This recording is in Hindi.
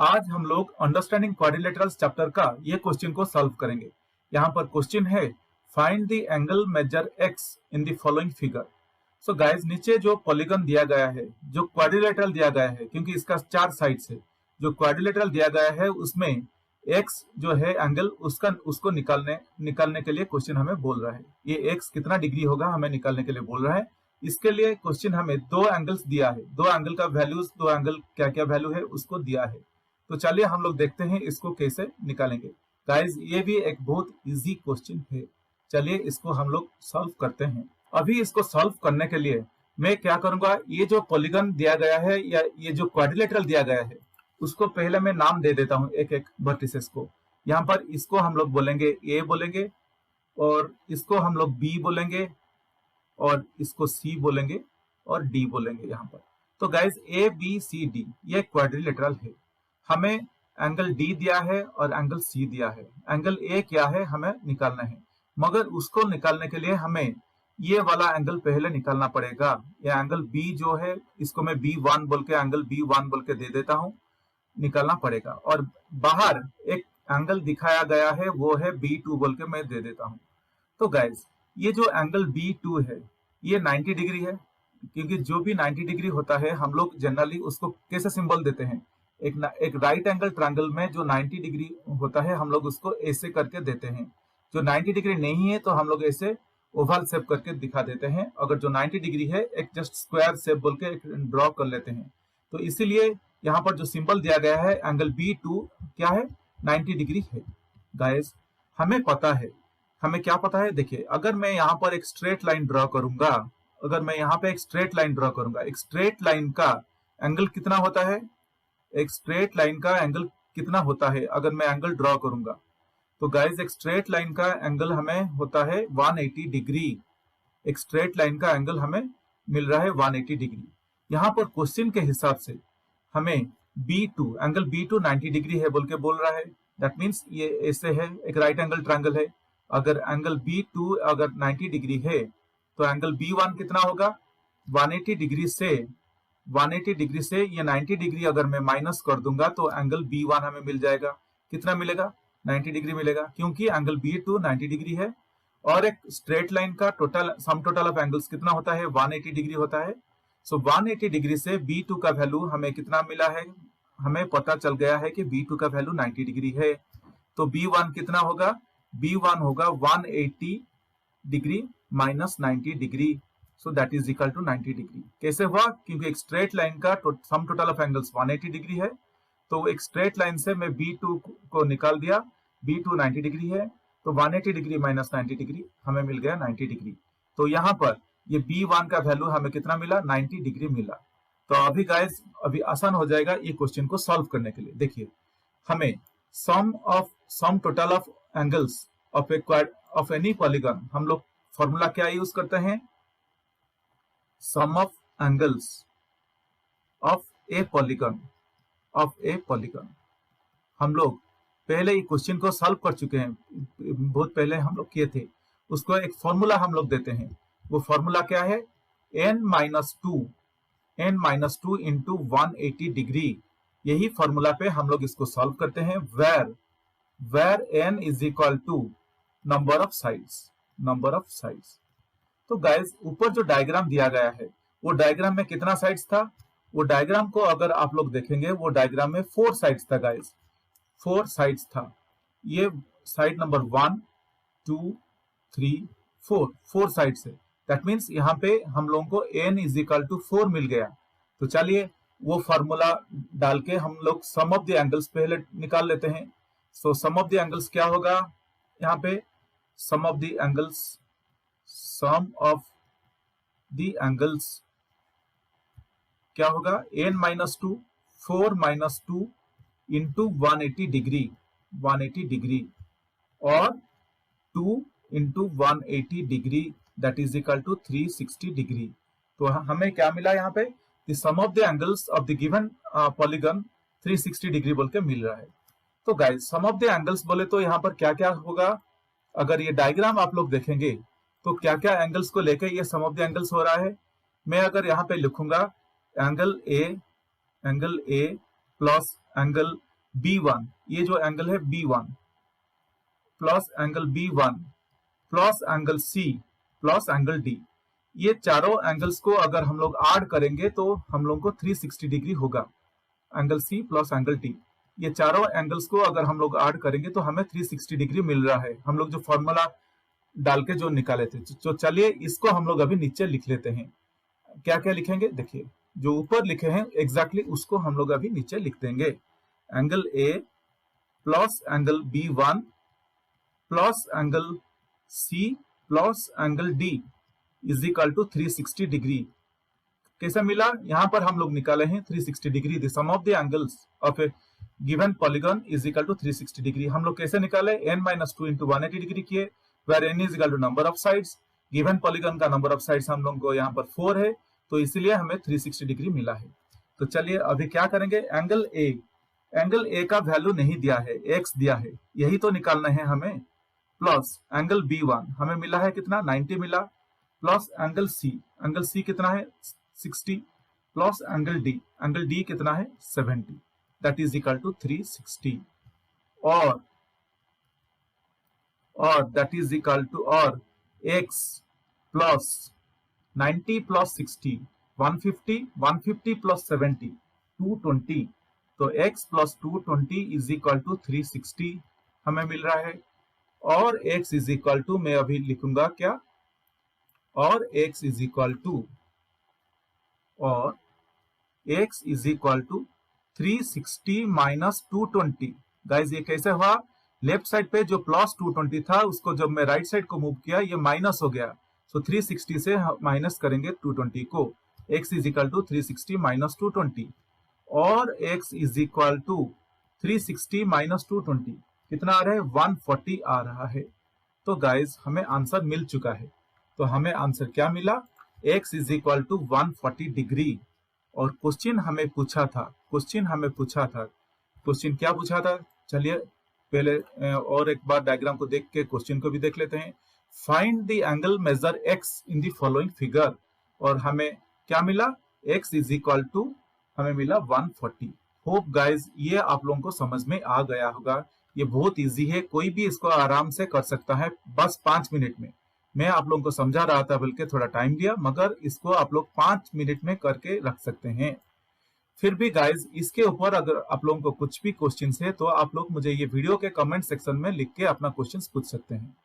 आज हम लोग अंडरस्टैंडिंग क्वाड्रिलेटरल्स चैप्टर का ये क्वेश्चन को सॉल्व करेंगे। यहाँ पर क्वेश्चन है find the angle measure x in the following figure. So guys, नीचे जो पॉलीगन दिया गया है, जो क्वाड्रिलेटरल दिया गया है, क्योंकि इसका 4 साइड्स है, जो क्वाड्रिलेटरल दिया गया है उसमें एक्स जो है एंगल उसको निकालने के लिए क्वेश्चन हमें बोल रहा है। ये एक्स कितना डिग्री होगा हमें निकालने के लिए बोल रहा है। इसके लिए क्वेश्चन हमें दो एंगल्स दिया है, दो एंगल का वैल्यूज, दो एंगल क्या क्या वैल्यू है उसको दिया है। तो चलिए हम लोग देखते हैं इसको कैसे निकालेंगे। गाइज, ये भी एक बहुत इजी क्वेश्चन है। चलिए इसको हम लोग सॉल्व करते हैं। अभी इसको सॉल्व करने के लिए मैं क्या करूंगा, ये जो पॉलीगन दिया गया है या ये जो क्वाड्रिलेटरल दिया गया है उसको पहले मैं नाम दे देता हूं एक एक वर्टिसेस को। यहाँ पर इसको हम लोग बोलेंगे ए बोलेंगे, और इसको हम लोग बी बोलेंगे, और इसको सी बोलेंगे, और डी बोलेंगे यहाँ पर। तो guys A B C D ये क्वाड्रिलेटरल है। हमें एंगल डी दिया है और एंगल सी दिया है। एंगल ए क्या है हमें निकालना है, मगर उसको निकालने के लिए हमें ये वाला एंगल पहले निकालना पड़ेगा। ये एंगल बी जो है इसको मैं B1 बोल के, एंगल B1 बोल के दे देता हूं, निकालना पड़ेगा। और बाहर एक एंगल दिखाया गया है वो है B2 बोल के मैं दे देता हूं। तो गाइज, ये जो एंगल B2 है ये 90 डिग्री है, क्योंकि जो भी 90 डिग्री होता है हम लोग जनरली उसको कैसे सिंबल देते हैं, एक राइट एंगल ट्रायंगल में जो 90 डिग्री होता है हम लोग उसको ऐसे करके देते हैं। जो 90 डिग्री नहीं है तो हम लोग ऐसे ओवल शेप करके दिखा देते हैं। अगर जो 90 डिग्री है एक जस्ट स्क्वायर शेप बोल के ड्रॉ कर लेते हैं। तो इसीलिए यहाँ पर जो सिंबल दिया गया है एंगल B2 क्या है, 90 डिग्री है। गाइस, हमें पता है, हमें क्या पता है, देखिए अगर मैं यहाँ पर एक स्ट्रेट लाइन ड्रॉ करूंगा, अगर मैं यहाँ पे एक स्ट्रेट लाइन ड्रॉ करूंगा, एक स्ट्रेट लाइन का एंगल कितना होता है, एक स्ट्रेट लाइन का एंगल कितना होता है अगर मैं एंगल ड्रॉ करूंगा। तो गाइस, एक स्ट्रेट लाइन का एंगल हमें होता है 180 डिग्री। एक स्ट्रेट लाइन का एंगल हमें मिल रहा है 180 डिग्री। यहाँ पर क्वेश्चन के हिसाब से हमें B2 एंगल B2 90 डिग्री है बोल के बोल रहा है। दैट मीन्स ये ऐसे है, एक राइट एंगल ट्रायंगल है। अगर एंगल B2 अगर 90 डिग्री है तो एंगल B1 कितना होगा, 180 डिग्री से ये 90 डिग्री अगर मैं माइनस कर दूंगा तो एंगल B1 हमें मिल जाएगा। कितना मिलेगा, 90 डिग्री मिलेगा, क्योंकि एंगल B2 90 डिग्री है। और एक स्ट्रेट लाइन का सम टोटल ऑफ एंगल्स कितना होता है, 180 डिग्री होता है। सो 180 डिग्री से B2 का वैल्यू हमें कितना मिला है, हमें पता चल गया है कि B2 का वैल्यू 90 डिग्री है। तो B1 कितना होगा, B1 होगा 180 degree minus 90 degree. So that is equal to 90 degree. कैसे हुआ, क्योंकि एक स्ट्रेट लाइन का sum total of angles 180 degree है। तो एक स्ट्रेट लाइन से मैं B2 को निकाल दिया, B2 90 डिग्री है, तो 180 डिग्री माइनस 90 डिग्री हमें मिल गया 90 डिग्री। तो यहाँ पर ये B1 का वैल्यू हमें कितना मिला, 90 डिग्री मिला। तो अभी गाइस, अभी आसान हो जाएगा ये क्वेश्चन को सॉल्व करने के लिए। देखिए, हमें sum total of angles of any polygon, हम लोग फॉर्मूला क्या यूज करते हैं, sum of angles of a polygon हम लोग पहले ही क्वेश्चन को सॉल्व कर चुके हैं, बहुत पहले हम लोग किए थे। उसको एक फॉर्मूला हम लोग देते हैं। वो फॉर्मूला क्या है, n minus two into 180 degree. यही फॉर्मूला पे हम लोग इसको सॉल्व करते हैं। Where n is equal to number of sides. तो गाइज, ऊपर जो डायग्राम दिया गया है वो डायग्राम में कितना साइड्स था, वो डायग्राम को अगर आप लोग देखेंगे वो डायग्राम में 4 साइड्स था गाइज, 4 साइड्स था। ये साइड नंबर 1 2 3 4 साइड्स है। दैट मीन्स यहाँ पे हम लोगों को n इज इक्वल टू 4 मिल गया। तो चलिए वो फॉर्मूला डाल के हम लोग सम ऑफ द एंगल्स पहले निकाल लेते हैं। सो सम ऑफ द एंगल्स क्या होगा, यहाँ पे सम ऑफ द एंगल्स क्या होगा, n minus 2 4 minus 2 into 180 degree और 2 into 180 degree that is equal to 360 degree. तो हमें क्या मिला यहाँ पे, the sum of the angles of the given polygon 360 degree बोल के मिल रहा है। तो guys, sum of the angles बोले तो यहाँ पर क्या क्या होगा, अगर ये डायग्राम आप लोग देखेंगे तो क्या क्या एंगल्स को लेकर ये सम ऑफ द एंगल्स हो रहा है। मैं अगर यहाँ पे लिखूंगा angle A plus angle B1, ये जो एंगल है B1 plus angle B1 plus angle C plus angle D, ये चारों एंगल्स को अगर हम लोग ऐड करेंगे तो हम लोग को 360 डिग्री होगा। Angle C plus angle D, ये चारों एंगल्स को अगर हम लोग ऐड करेंगे तो हमें 360 डिग्री मिल रहा है, हम लोग जो फॉर्मूला डाल के जो निकाले थे। तो चलिए इसको हम लोग अभी नीचे लिख लेते हैं। क्या क्या लिखेंगे, देखिए जो ऊपर लिखे हैं एग्जैक्टली उसको हम लोग अभी नीचे लिख देंगे। Angle A plus angle B1 plus angle C plus angle D is equal to 360 degree. कैसे मिला, यहां पर हम लोग निकाले हैं 360 degree. The sum of the angles of a given polygon is equal to 360 degree. हम लोग कैसे निकाले, n-2 इंटू 180 डिग्री किए, where n is equal to number of sides. Given polygon का नंबर ऑफ साइड्स हम लोग को यहाँ पर 4 है, तो इसीलिए हमें 360 डिग्री मिला है। तो चलिए अभी क्या करेंगे, एंगल ए का वैल्यू नहीं दिया है, x दिया है, यही तो निकालना है हमें। प्लस एंगल B1 हमें मिला है कितना, 90 मिला, प्लस एंगल C कितना है 60, प्लस एंगल D कितना है 70, दैट इज इक्वल टू 360। और दैट इज इक्वल टू और x प्लस 90 प्लस 60 150 प्लस 70 220, तो x plus 220 is equal to 360 हमें मिल रहा है। और x इज इक्वल टू, मैं अभी लिखूंगा क्या, और x is equal to 360 minus 220। Guys ये कैसे हुआ, लेफ्ट साइड पे जो प्लस 220 था उसको जब मैं राइट साइड को मूव किया ये माइनस हो गया, सो 360 से माइनस करेंगे 220 को। x is equal to 360 minus 220, और x is equal to 360 minus 220 कितना आ रहा है, 140 आ रहा है। तो गाइज हमें आंसर मिल चुका है। तो हमें आंसर क्या मिला, x is equal to 140 degree. और क्वेश्चन क्या पूछा था, चलिए पहले और एक बार डायग्राम को देख के क्वेश्चन को भी देख लेते हैं। Find the angle measure x in the following figure, और हमें क्या मिला, x इज इक्वल टू हमें मिला 140। होप गाइज ये आप लोगों को समझ में आ गया होगा। ये बहुत इजी है, कोई भी इसको आराम से कर सकता है, बस 5 मिनट में। मैं आप लोगों को समझा रहा था, बल्कि थोड़ा टाइम दिया, मगर इसको आप लोग 5 मिनट में करके रख सकते हैं। फिर भी गाइज इसके ऊपर अगर आप लोगों को कुछ भी क्वेश्चंस है तो आप लोग मुझे ये वीडियो के कमेंट सेक्शन में लिख के अपना क्वेश्चंस पूछ सकते हैं।